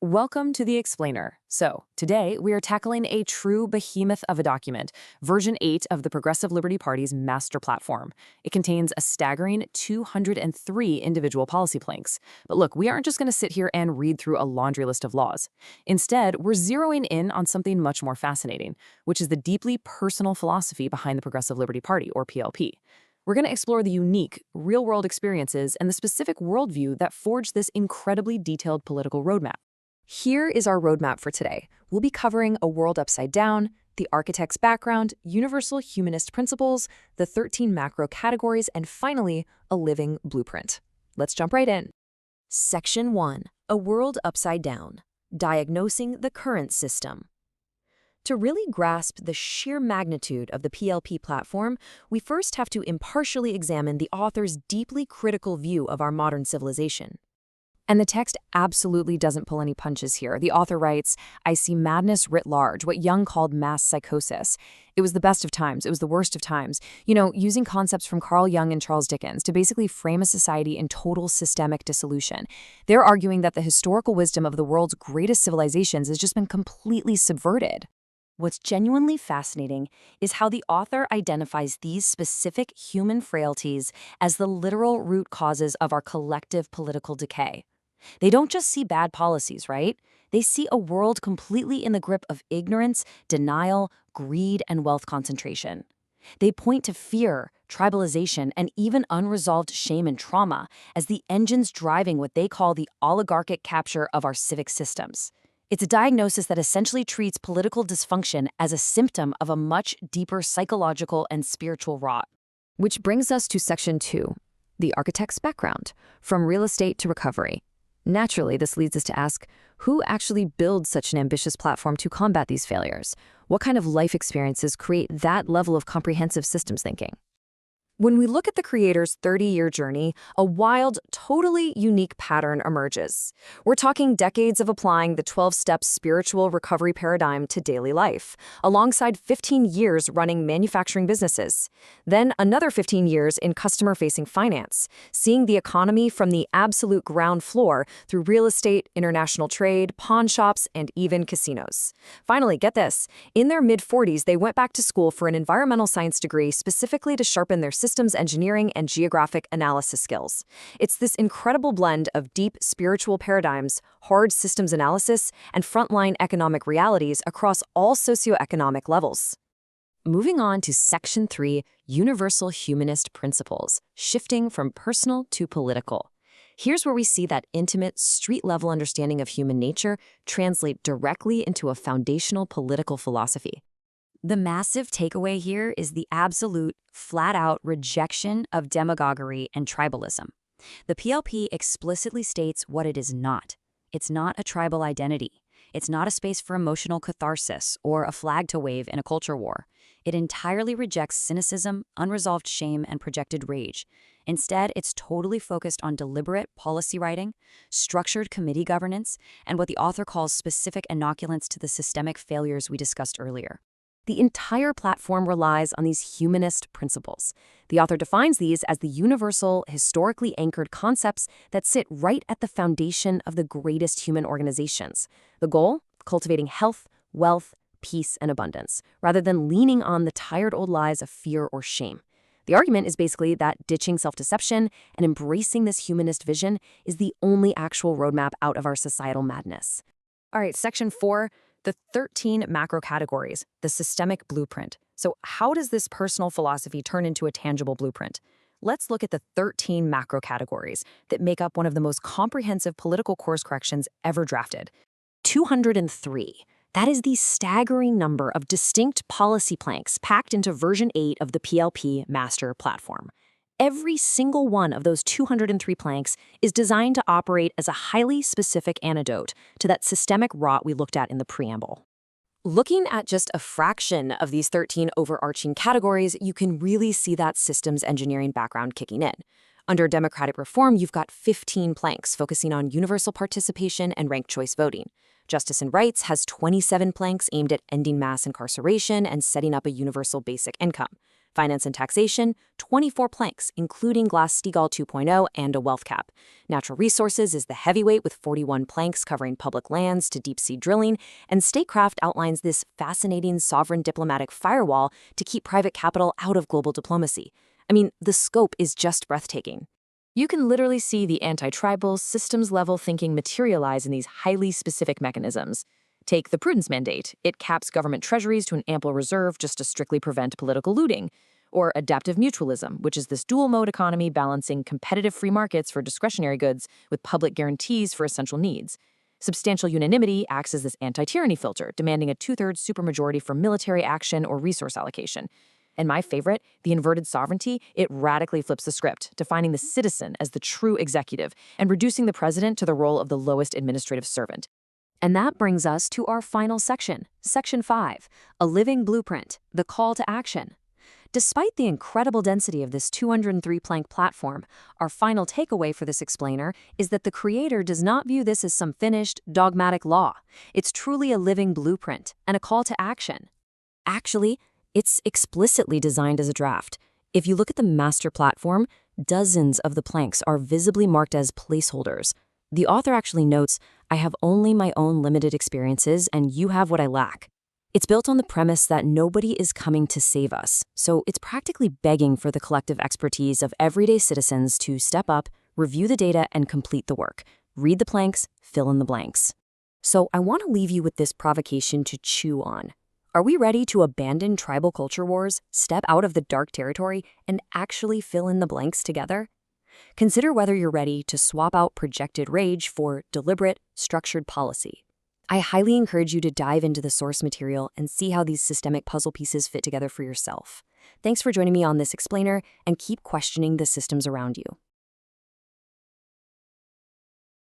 Welcome to the Explainer. So, today we are tackling a true behemoth of a document, version 8 of the Progressive Liberty Party's master platform. It contains a staggering 203 individual policy planks. But look, we aren't just going to sit here and read through a laundry list of laws. Instead, we're zeroing in on something much more fascinating, which is the deeply personal philosophy behind the Progressive Liberty Party, or PLP. We're going to explore the unique, real-world experiences and the specific worldview that forged this incredibly detailed political roadmap. Here is our roadmap for today. We'll be covering a world upside down, the architect's background, universal humanist principles, the 13 macro categories, and finally, a living blueprint. Let's jump right in. Section 1. A world upside down. Diagnosing the current system. To really grasp the sheer magnitude of the PLP platform, we first have to impartially examine the author's deeply critical view of our modern civilization. And the text absolutely doesn't pull any punches here. The author writes, "I see madness writ large, what Jung called mass psychosis. It was the best of times. It was the worst of times." Using concepts from Carl Jung and Charles Dickens to basically frame a society in total systemic dissolution. They're arguing that the historical wisdom of the world's greatest civilizations has just been completely subverted. What's genuinely fascinating is how the author identifies these specific human frailties as the literal root causes of our collective political decay. They don't just see bad policies, right? They see a world completely in the grip of ignorance, denial, greed, and wealth concentration. They point to fear, tribalization, and even unresolved shame and trauma as the engines driving what they call the oligarchic capture of our civic systems. It's a diagnosis that essentially treats political dysfunction as a symptom of a much deeper psychological and spiritual rot. Which brings us to Section 2, the architect's background, from real estate to recovery. Naturally, this leads us to ask, who actually builds such an ambitious platform to combat these failures? What kind of life experiences create that level of comprehensive systems thinking? When we look at the creator's 30-year journey, a wild, totally unique pattern emerges. We're talking decades of applying the 12-step spiritual recovery paradigm to daily life, alongside 15 years running manufacturing businesses. Then another 15 years in customer-facing finance, seeing the economy from the absolute ground floor through real estate, international trade, pawn shops, and even casinos. Finally, get this, in their mid-40s, they went back to school for an environmental science degree specifically to sharpen their systems engineering and geographic analysis skills. It's this incredible blend of deep spiritual paradigms, hard systems analysis, and frontline economic realities across all socioeconomic levels. Moving on to Section 3, Universal Humanist Principles, shifting from personal to political. Here's where we see that intimate, street-level understanding of human nature translate directly into a foundational political philosophy. The massive takeaway here is the absolute, flat-out rejection of demagoguery and tribalism. The PLP explicitly states what it is not. It's not a tribal identity. It's not a space for emotional catharsis or a flag to wave in a culture war. It entirely rejects cynicism, unresolved shame, and projected rage. Instead, it's totally focused on deliberate policy writing, structured committee governance, and what the author calls specific inoculants to the systemic failures we discussed earlier. The entire platform relies on these humanist principles. The author defines these as the universal, historically anchored concepts that sit right at the foundation of the greatest human organizations. The goal? Cultivating health, wealth, peace, and abundance, rather than leaning on the tired old lies of fear or shame. The argument is basically that ditching self-deception and embracing this humanist vision is the only actual roadmap out of our societal madness. All right, Section 4. The 13 macro categories, the systemic blueprint. So how does this personal philosophy turn into a tangible blueprint? Let's look at the 13 macro categories that make up one of the most comprehensive political course corrections ever drafted. 203. That is the staggering number of distinct policy planks packed into version 8 of the PLP master platform. Every single one of those 203 planks is designed to operate as a highly specific antidote to that systemic rot we looked at in the preamble. Looking at just a fraction of these 13 overarching categories, you can really see that systems engineering background kicking in. Under democratic reform, you've got 15 planks focusing on universal participation and ranked choice voting. Justice and Rights has 27 planks aimed at ending mass incarceration and setting up a universal basic income. Finance and taxation, 24 planks, including Glass-Steagall 2.0 and a wealth cap. Natural resources is the heavyweight with 41 planks covering public lands to deep-sea drilling, and statecraft outlines this fascinating sovereign diplomatic firewall to keep private capital out of global diplomacy. I mean, the scope is just breathtaking. You can literally see the anti-tribal, systems-level thinking materialize in these highly specific mechanisms. Take the prudence mandate. It caps government treasuries to an ample reserve just to strictly prevent political looting. Or adaptive mutualism, which is this dual-mode economy balancing competitive free markets for discretionary goods with public guarantees for essential needs. Substantial unanimity acts as this anti-tyranny filter, demanding a two-thirds supermajority for military action or resource allocation. And my favorite, the inverted sovereignty, it radically flips the script, defining the citizen as the true executive and reducing the president to the role of the lowest administrative servant. And that brings us to our final section, Section 5, a living blueprint, the call to action. Despite the incredible density of this 203-plank platform, our final takeaway for this explainer is that the creator does not view this as some finished, dogmatic law. It's truly a living blueprint and a call to action. Actually, it's explicitly designed as a draft. If you look at the master platform, dozens of the planks are visibly marked as placeholders. The author actually notes, "I have only my own limited experiences, and you have what I lack." It's built on the premise that nobody is coming to save us, so it's practically begging for the collective expertise of everyday citizens to step up, review the data, and complete the work. Read the planks, fill in the blanks. So I want to leave you with this provocation to chew on. Are we ready to abandon tribal culture wars, step out of the dark territory, and actually fill in the blanks together? Consider whether you're ready to swap out projected rage for deliberate, structured policy. I highly encourage you to dive into the source material and see how these systemic puzzle pieces fit together for yourself. Thanks for joining me on this explainer, and keep questioning the systems around you.